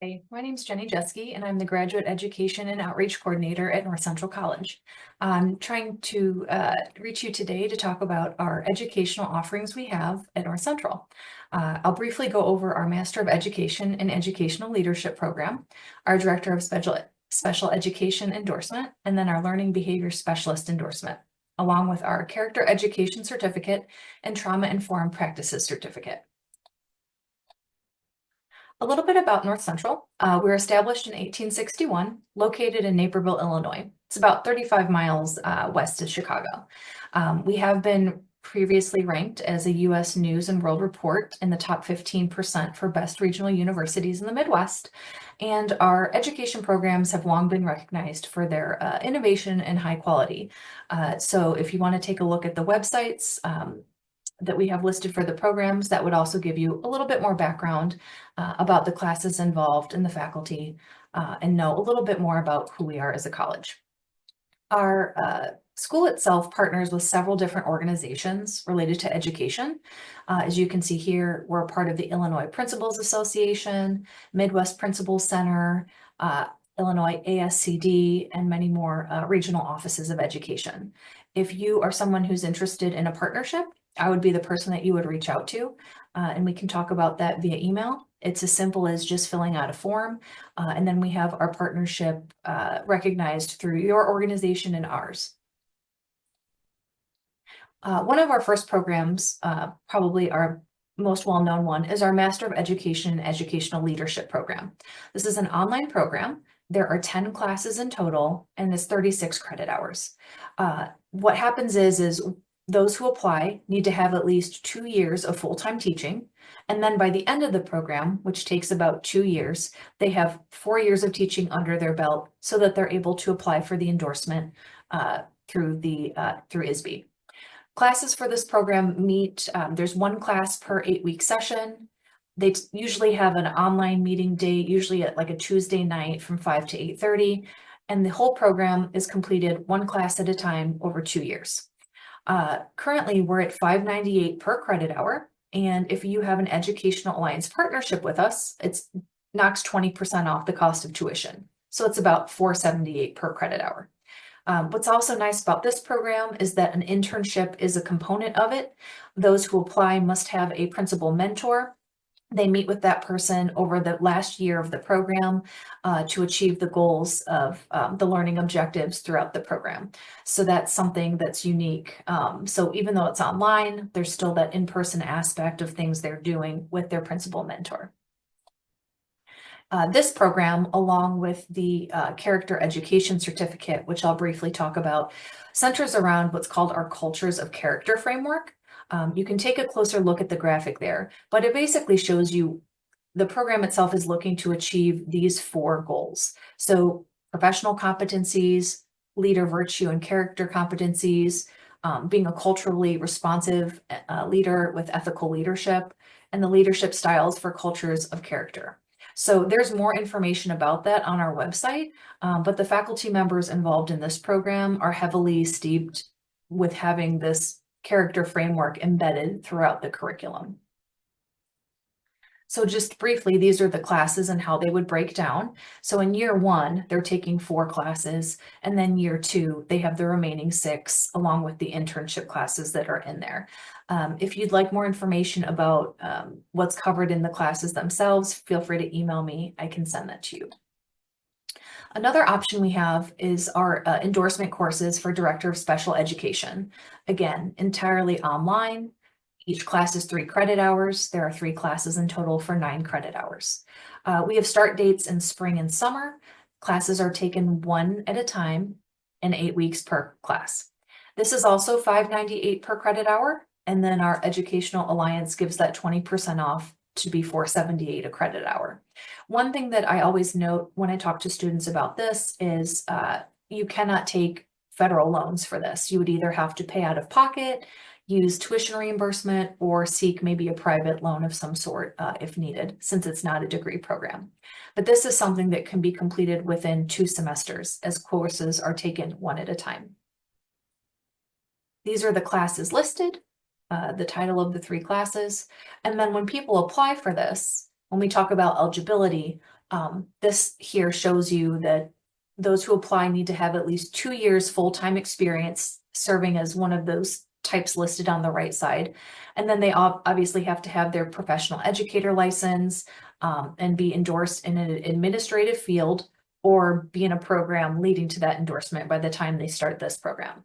Hey, my name's Jenny Jeske, and I'm the Graduate Education and Outreach Coordinator at North Central College. I'm trying to reach you today to talk about our educational offerings we have at North Central. I'll briefly go over our Master of Education and Educational Leadership program, our Director of Special Education endorsement, and then our Learning Behavior Specialist endorsement, along with our Character Education Certificate and Trauma Informed Practices Certificate. A little bit about North Central. We were established in 1861, located in Naperville, Illinois. It's about 35 miles west of Chicago. We have been previously ranked as a U.S. News and World Report in the top 15% for best regional universities in the Midwest. And our education programs have long been recognized for their innovation and high quality. So if you want to take a look at the websites, that we have listed for the programs, that would also give you a little bit more background about the classes involved and the faculty, and know a little bit more about who we are as a college. Our school itself partners with several different organizations related to education. As you can see here, we're a part of the Illinois Principals Association, Midwest Principals Center, Illinois ASCD, and many more regional offices of education. If you are someone who's interested in a partnership, I would be the person that you would reach out to, and we can talk about that via email. It's as simple as just filling out a form, and then we have our partnership recognized through your organization and ours. One of our first programs, probably our most well-known one, is our Master of Education and Educational Leadership program. This is an online program. There are 10 classes in total, and it's 36 credit hours. What happens is those who apply need to have at least 2 years of full-time teaching. And then by the end of the program, which takes about 2 years, they have 4 years of teaching under their belt so that they're able to apply for the endorsement through ISB. Classes for this program meet, there's one class per 8-week session. They usually have an online meeting date, usually at like a Tuesday night from 5 to 8:30. And the whole program is completed one class at a time over 2 years. Currently, we're at $5.98 per credit hour. And if you have an Educational Alliance partnership with us, it knocks 20% off the cost of tuition. So it's about $4.78 per credit hour. What's also nice about this program is that an internship is a component of it. Those who apply must have a principal mentor. They meet with that person over the last year of the program to achieve the goals of the learning objectives throughout the program. So that's something that's unique. So even though it's online, there's still that in-person aspect of things they're doing with their principal mentor. This program, along with the Character Education Certificate, which I'll briefly talk about, centers around what's called our Cultures of Character framework. You can take a closer look at the graphic there, but it basically shows you the program itself is looking to achieve these 4 goals. So professional competencies, leader virtue and character competencies, being a culturally responsive leader with ethical leadership, and the leadership styles for cultures of character. So there's more information about that on our website, but the faculty members involved in this program are heavily steeped with having this character framework embedded throughout the curriculum. So just briefly, these are the classes and how they would break down. So in year 1, they're taking 4 classes, and then year 2, they have the remaining 6, along with the internship classes that are in there. If you'd like more information about what's covered in the classes themselves, feel free to email me. I can send that to you. Another option we have is our endorsement courses for Director of Special Education. Again, entirely online. Each class is 3 credit hours. There are 3 classes in total for 9 credit hours. We have start dates in spring and summer. Classes are taken one at a time and 8 weeks per class. This is also $5.98 per credit hour. And then our Educational Alliance gives that 20% off to be $4.78 a credit hour. One thing that I always note when I talk to students about this is you cannot take federal loans for this. You would either have to pay out of pocket, use tuition reimbursement, or seek maybe a private loan of some sort if needed, since it's not a degree program. But this is something that can be completed within 2 semesters, as courses are taken one at a time. These are the classes listed, the title of the 3 classes. And then when people apply for this, when we talk about eligibility, This here shows you that those who apply need to have at least 2 years full-time experience serving as one of those types listed on the right side. And then they obviously have to have their professional educator license and be endorsed in an administrative field or be in a program leading to that endorsement by the time they start this program.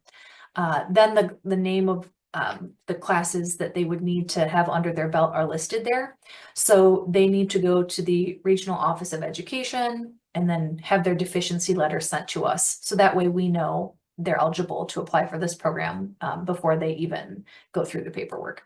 Then the name of the classes that they would need to have under their belt are listed there. So they need to go to the Regional Office of Education and then have their deficiency letter sent to us. So that way we know they're eligible to apply for this program before they even go through the paperwork.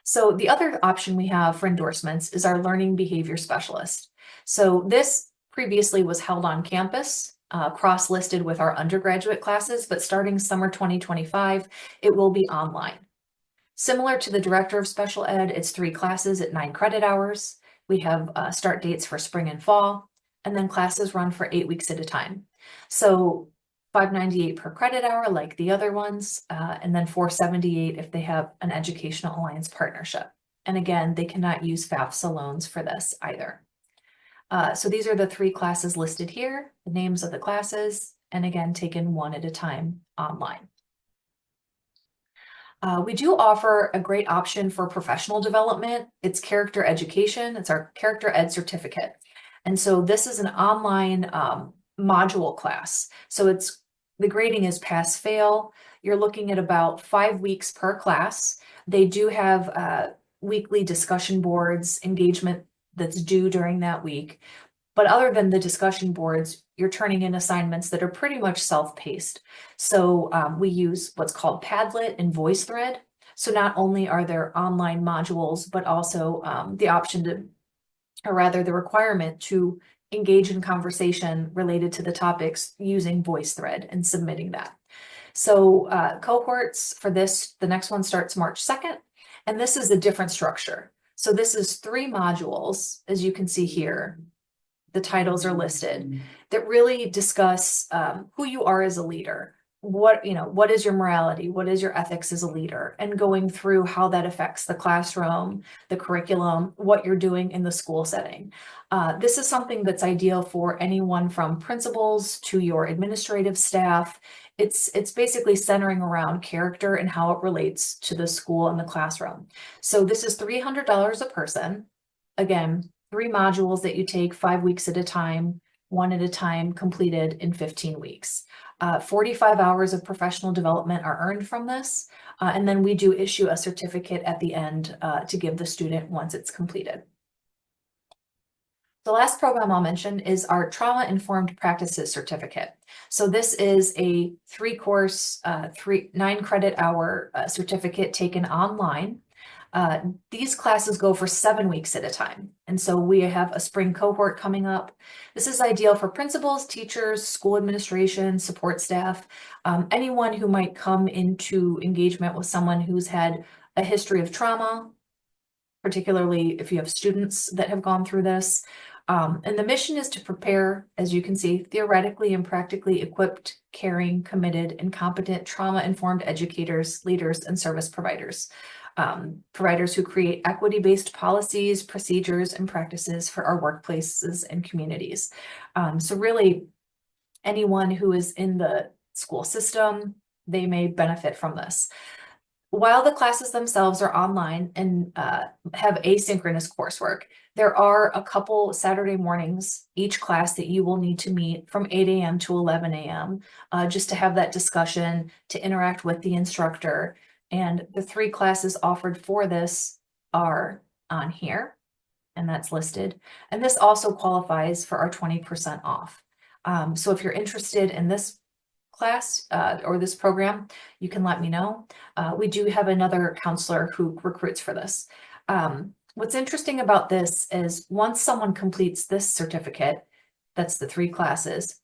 So the other option we have for endorsements is our learning behavior specialist. So this previously was held on campus, cross-listed with our undergraduate classes, but starting summer 2025, it will be online. Similar to the director of special ed, it's 3 classes at 9 credit hours. We have start dates for spring and fall, and then classes run for 8 weeks at a time. So $598 per credit hour like the other ones, and then $478 if they have an Educational Alliance partnership. And again, they cannot use FAFSA loans for this either. So these are the 3 classes listed here, the names of the classes, and again, taken one at a time online. We do offer a great option for professional development. It's character education. It's our character ed certificate. And so this is an online module class. So the grading is pass fail. You're looking at about 5 weeks per class. They do have weekly discussion boards, engagement that's due during that week. But other than the discussion boards, you're turning in assignments that are pretty much self-paced. So we use what's called Padlet and VoiceThread. So not only are there online modules, but also the option to, or rather the requirement to engage in conversation related to the topics using VoiceThread and submitting that. So cohorts for this, the next one starts March 2nd, and this is a different structure. So this is 3 modules, as you can see here. The titles are listed that really discuss who you are as a leader. What is your morality? What is your ethics as a leader? And going through how that affects the classroom, the curriculum, what you're doing in the school setting. This is something that's ideal for anyone from principals to your administrative staff. It's basically centering around character and how it relates to the school and the classroom. So this is $300 a person. Again, 3 modules that you take 5 weeks at a time, one at a time, completed in 15 weeks. 45 hours of professional development are earned from this, and then we do issue a certificate at the end to give the student once it's completed. The last program I'll mention is our Trauma-Informed Practices Certificate. So this is a 3-course, 9 credit hour certificate taken online. These classes go for 7 weeks at a time. And so we have a spring cohort coming up. This is ideal for principals, teachers, school administration, support staff, anyone who might come into engagement with someone who's had a history of trauma, particularly if you have students that have gone through this. And the mission is to prepare, as you can see, theoretically and practically equipped, caring, committed, and competent trauma-informed educators, leaders, and service providers. Providers who create equity-based policies, procedures, and practices for our workplaces and communities. So really, anyone who is in the school system, they may benefit from this. While the classes themselves are online and have asynchronous coursework, there are a couple Saturday mornings, each class that you will need to meet from 8 a.m. to 11 a.m. Just to have that discussion, to interact with the instructor. And the 3 classes offered for this are on here, and that's listed. And this also qualifies for our 20% off. So if you're interested in this class or this program, you can let me know. We do have another counselor who recruits for this. What's interesting about this is once someone completes this certificate, that's the 3 classes,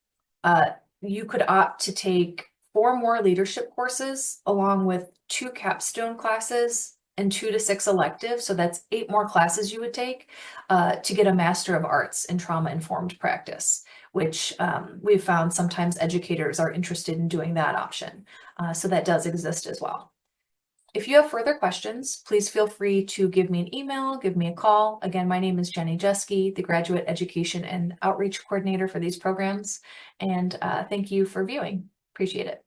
you could opt to take 4 more leadership courses along with 2 capstone classes and 2 to 6 electives. So that's 8 more classes you would take to get a Master of Arts in Trauma-Informed Practice, which we've found sometimes educators are interested in doing that option. So that does exist as well. If you have further questions, please feel free to give me an email, give me a call. Again, my name is Jenny Jeske, the Graduate Education and Outreach Coordinator for these programs. And thank you for viewing. Appreciate it.